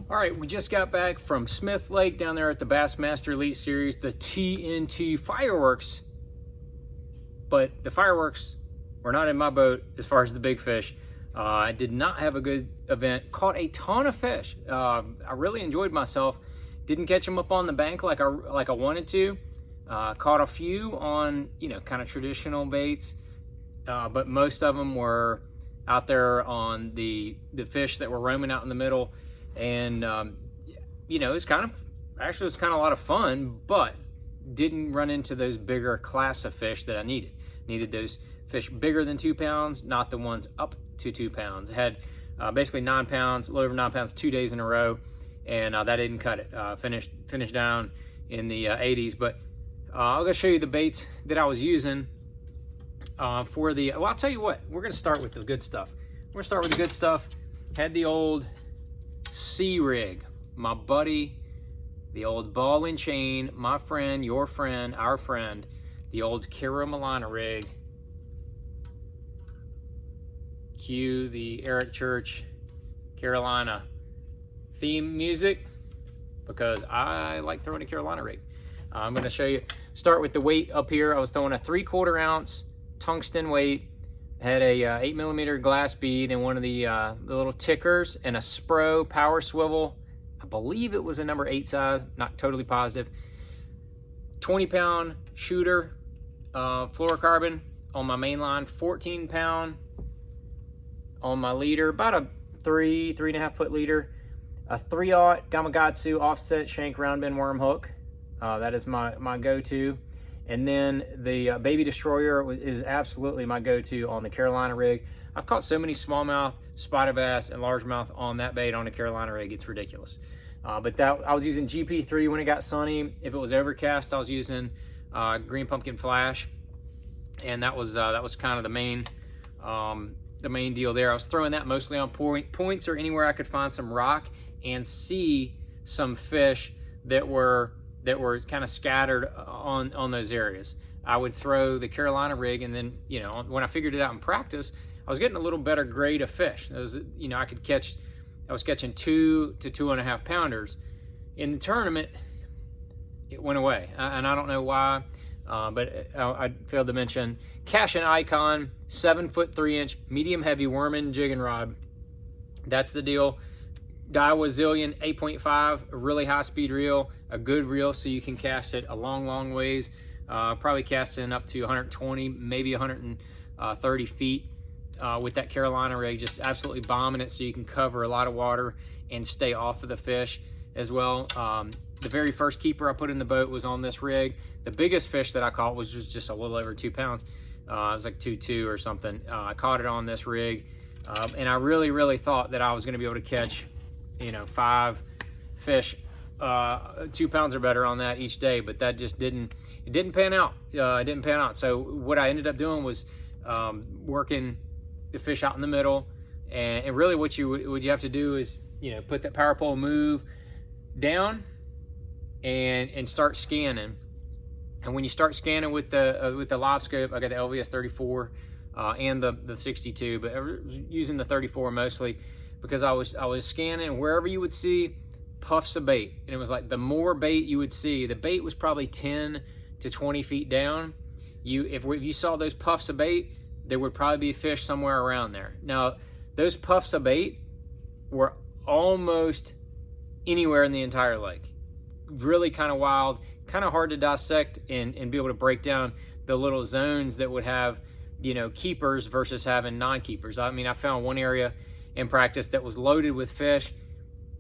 All right, we just got back from Smith Lake down there at the Bassmaster Elite Series, the TNT fireworks. But the fireworks were not in my boat as far as the big fish. I did not have a good event. Caught a ton of fish. I really enjoyed myself. Didn't catch them up on the bank like I wanted to. Caught a few on, kind of traditional baits, but most of them were out there on the fish that were roaming out in the middle. And it was kind of a lot of fun, but didn't run into those bigger class of fish that I needed. Needed those fish bigger than 2 pounds, not the ones up to 2 pounds. I had basically 9 pounds, a little over 9 pounds, 2 days in a row, and that didn't cut it. Finished down in the 80s. But I'm gonna show you the baits that I was using for the. Well, I'll tell you what. We're gonna start with the good stuff. Had the old Sea Rig, my buddy, the old ball and chain, my friend, your friend, our friend, the old Carolina rig. Cue the Eric Church Carolina theme music, because I like throwing a Carolina rig. I'm going to show you, start with the weight up here. I was throwing a 3/4 ounce tungsten weight. Had a 8mm glass bead and one of the little tickers and a Spro power swivel. I believe it was a number 8 size, not totally positive. 20-pound shooter, fluorocarbon on my main line, 14-pound on my leader, about a 3.5 foot leader, a 3/0 Gamakatsu offset shank round bend worm hook. That is my go-to. And then the Baby Destroyer is absolutely my go-to on the Carolina rig. I've caught so many smallmouth, spotted bass, and largemouth on that bait on the Carolina rig, it's ridiculous. But I was using GP3 when it got sunny. If it was overcast, I was using Green Pumpkin Flash, and that was kind of the main deal there. I was throwing that mostly on points or anywhere I could find some rock and see some fish that were kind of scattered on those areas. I would throw the Carolina rig, and then when I figured it out in practice, I was getting a little better grade of fish. I was catching 2 to 2.5 pounders. In the tournament, it went away, and I don't know why, but I failed to mention Cash and Icon 7-foot 3-inch medium heavy worming jigging rod. That's the deal. Daiwa Zillion 8.5, a really high speed reel, a good reel so you can cast it a long ways. Probably casting up to 120, maybe 130 feet with that Carolina rig, just absolutely bombing it so you can cover a lot of water and stay off of the fish as well. The very first keeper I put in the boat was on this rig. The biggest fish that I caught was just a little over 2 pounds. It was like 2.2 or something. I caught it on this rig, and I really thought that I was going to be able to catch 5 fish 2 pounds or better on that each day, but that just didn't pan out. It didn't pan out. So what I ended up doing was working the fish out in the middle, and really what you have to do is put that power pole move down and start scanning. And when you start scanning with the live scope, I got the LVS 34 and the 62, but I was using the 34 mostly, because I was scanning wherever you would see puffs of bait, and it was like the more bait you would see, the bait was probably 10 to 20 feet down. If you saw those puffs of bait, there would probably be fish somewhere around there. Now, those puffs of bait were almost anywhere in the entire lake. Really kind of wild, kind of hard to dissect and be able to break down the little zones that would have keepers versus having non-keepers. I mean, I found one area in practice that was loaded with fish,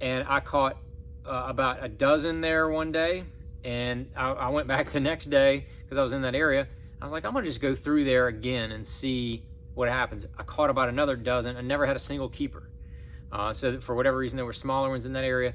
and I caught about a dozen there one day, and I went back the next day because I was in that area. I was like, I'm gonna just go through there again and see what happens. I caught about another dozen. I never had a single keeper. So for whatever reason, there were smaller ones in that area.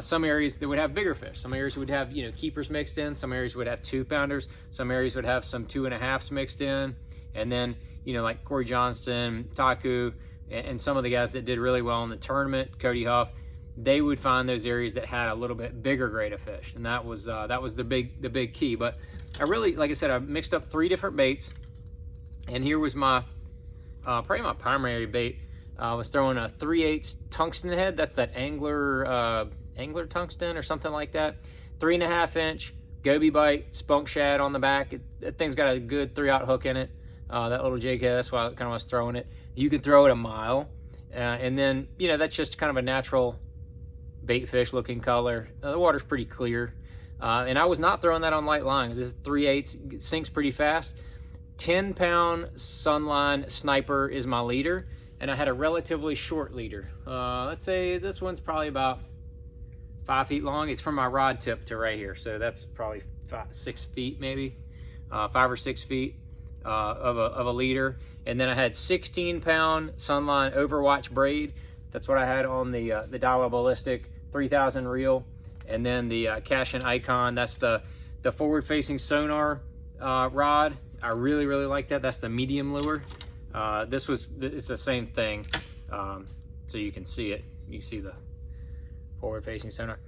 Some areas that would have bigger fish. Some areas would have keepers mixed in. Some areas would have 2-pounders. Some areas would have some 2.5s mixed in. And then like Corey Johnston, Taku, and some of the guys that did really well in the tournament, Cody Huff, they would find those areas that had a little bit bigger grade of fish, and that was the big key. But I really, like I said, I mixed up 3 different baits, and here was my probably my primary bait. I was throwing a 3/8 tungsten head. That's that angler tungsten or something like that. 3.5 inch goby bite, spunk shad on the back. That thing's got a good 3/0 hook in it. That little jig head, that's why I kind of was throwing it. You can throw it a mile. And then, you know, that's just kind of a natural bait fish looking color. The water's pretty clear. And I was not throwing that on light lines. This is 3/8, it sinks pretty fast. 10-pound Sunline Sniper is my leader, and I had a relatively short leader. Let's say this one's probably about 5 feet long. It's from my rod tip to right here, so that's probably 6 feet maybe, 5 or 6 feet of a leader. And then I had 16-pound Sunline Overwatch braid. That's what I had on the Daiwa Ballistic 3000 reel. And then the Cashin Icon, that's the forward-facing sonar rod. I really like that. That's the medium lure. It's the same thing, so you can see it. You can see the forward-facing sonar.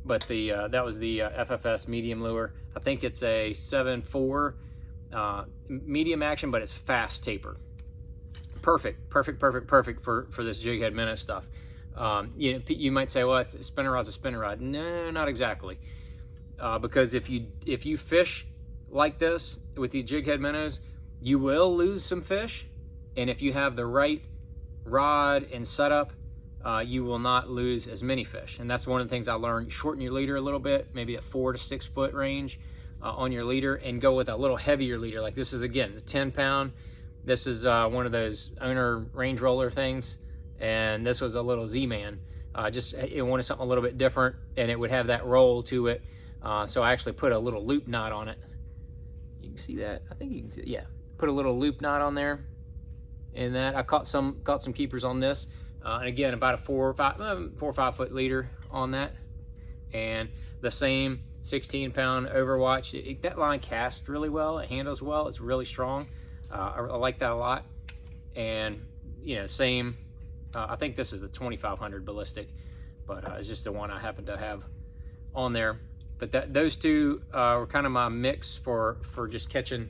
But that was the FFS medium lure. I think it's a 7.4 medium action, but it's fast taper. Perfect for this jig head minnow stuff. You might say, well, it's a spinner rod's a spinner rod. No, not exactly. Because if you fish like this with these jig head minnows, you will lose some fish. And if you have the right rod and setup, you will not lose as many fish. And that's one of the things I learned. Shorten your leader a little bit, maybe a 4 to 6 foot range on your leader, and go with a little heavier leader. Like this is, again, the 10-pound. This is one of those owner range roller things. And this was a little Z-Man. It wanted something a little bit different, and it would have that roll to it. So I actually put a little loop knot on it. You can see that? I think you can see it. Yeah, put a little loop knot on there. And that I caught some keepers on this. And again, about a 4 or 5 foot leader on that. And the same 16-pound Overwatch. That line casts really well. It handles well. It's really strong. I like that a lot. And same. I think this is the 2500 ballistic, but it's just the one I happen to have on there. But those two were kind of my mix for just catching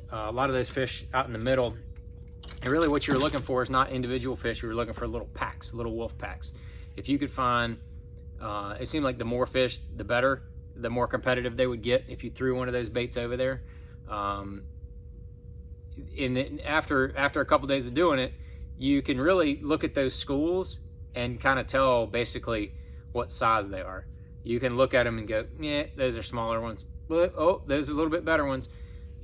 a lot of those fish out in the middle. And really what you're looking for is not individual fish. You're looking for little packs, little wolf packs. If you could find, it seemed like the more fish, the better, the more competitive they would get if you threw one of those baits over there. And then after a couple days of doing it, you can really look at those schools and kind of tell basically what size they are. You can look at them and go, yeah, those are smaller ones. But, oh, those are a little bit better ones.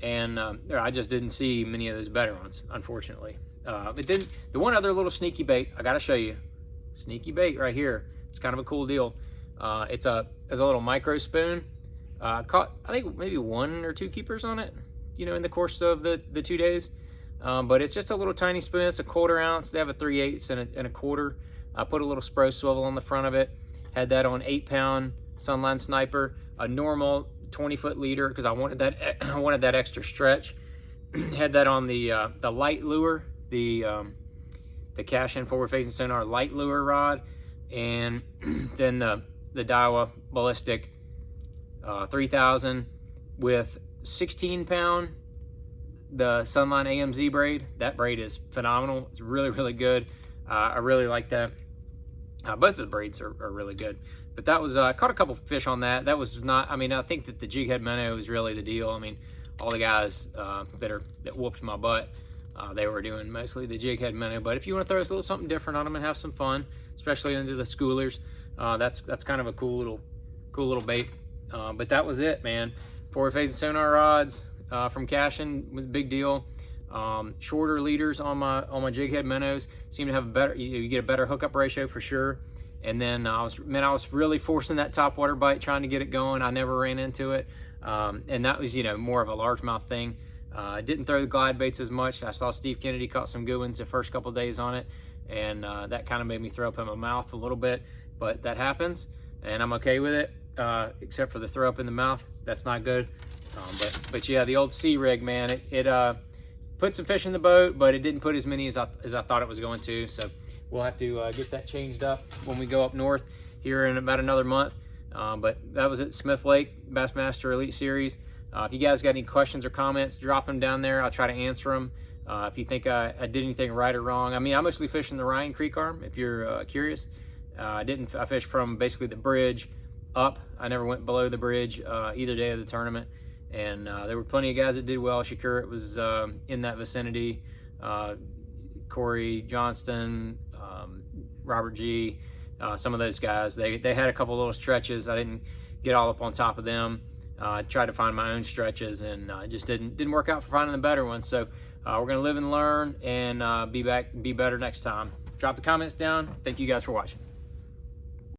And I just didn't see many of those better ones, unfortunately. But then the one other little sneaky bait, I got to show you. Sneaky bait right here. It's kind of a cool deal. It's a little micro spoon. Caught, I think, maybe 1 or 2 keepers on it, in the course of the 2 days. But it's just a little tiny spoon. It's a 1/4 ounce. They have a 3/8 and a 1/4. I put a little Spro swivel on the front of it. Had that on 8-pound Sunline Sniper, a normal 20-foot leader because I wanted that extra stretch. Had that on the light lure, the Cashin forward-facing sonar light lure rod, and then the Daiwa Ballistic 3000 with 16-pound. The Sunline AMZ braid. That braid is phenomenal. It's really good. I really like that. Both of the braids are really good. But that was, caught a couple fish on that. That was not, I think that the jig head minnow is really the deal. All the guys that whooped my butt, they were doing mostly the jig head minnow. But if you want to throw a little something different on them and have some fun, especially into the schoolers, that's kind of a cool little bait. But that was it, man. Forward-facing sonar rods from Cashin was a big deal. Shorter leaders on my jig head minnows seem to have a better, you get a better hookup ratio for sure. And then I was really forcing that topwater bite, trying to get it going. I never ran into it. And that was, more of a largemouth thing. Didn't throw the glide baits as much. I saw Steve Kennedy caught some good ones the first couple days on it. And that kind of made me throw up in my mouth a little bit, but that happens and I'm okay with it. Except for the throw up in the mouth. That's not good. But yeah, the old sea rig, man, it put some fish in the boat, but it didn't put as many as I thought it was going to. So we'll have to get that changed up when we go up north here in about another month. But that was at Smith Lake Bassmaster Elite Series. If you guys got any questions or comments, drop them down there. I'll try to answer them. If you think I did anything right or wrong, I mean, I mostly fish in the Ryan Creek arm, if you're curious. I fished from basically the bridge up. I never went below the bridge either day of the tournament. And there were plenty of guys that did well. Shakur was in that vicinity. Corey Johnston, Robert G, some of those guys. They had a couple little stretches. I didn't get all up on top of them. I tried to find my own stretches, and it just didn't work out for finding the better ones. So we're gonna live and learn, and be better next time. Drop the comments down. Thank you guys for watching.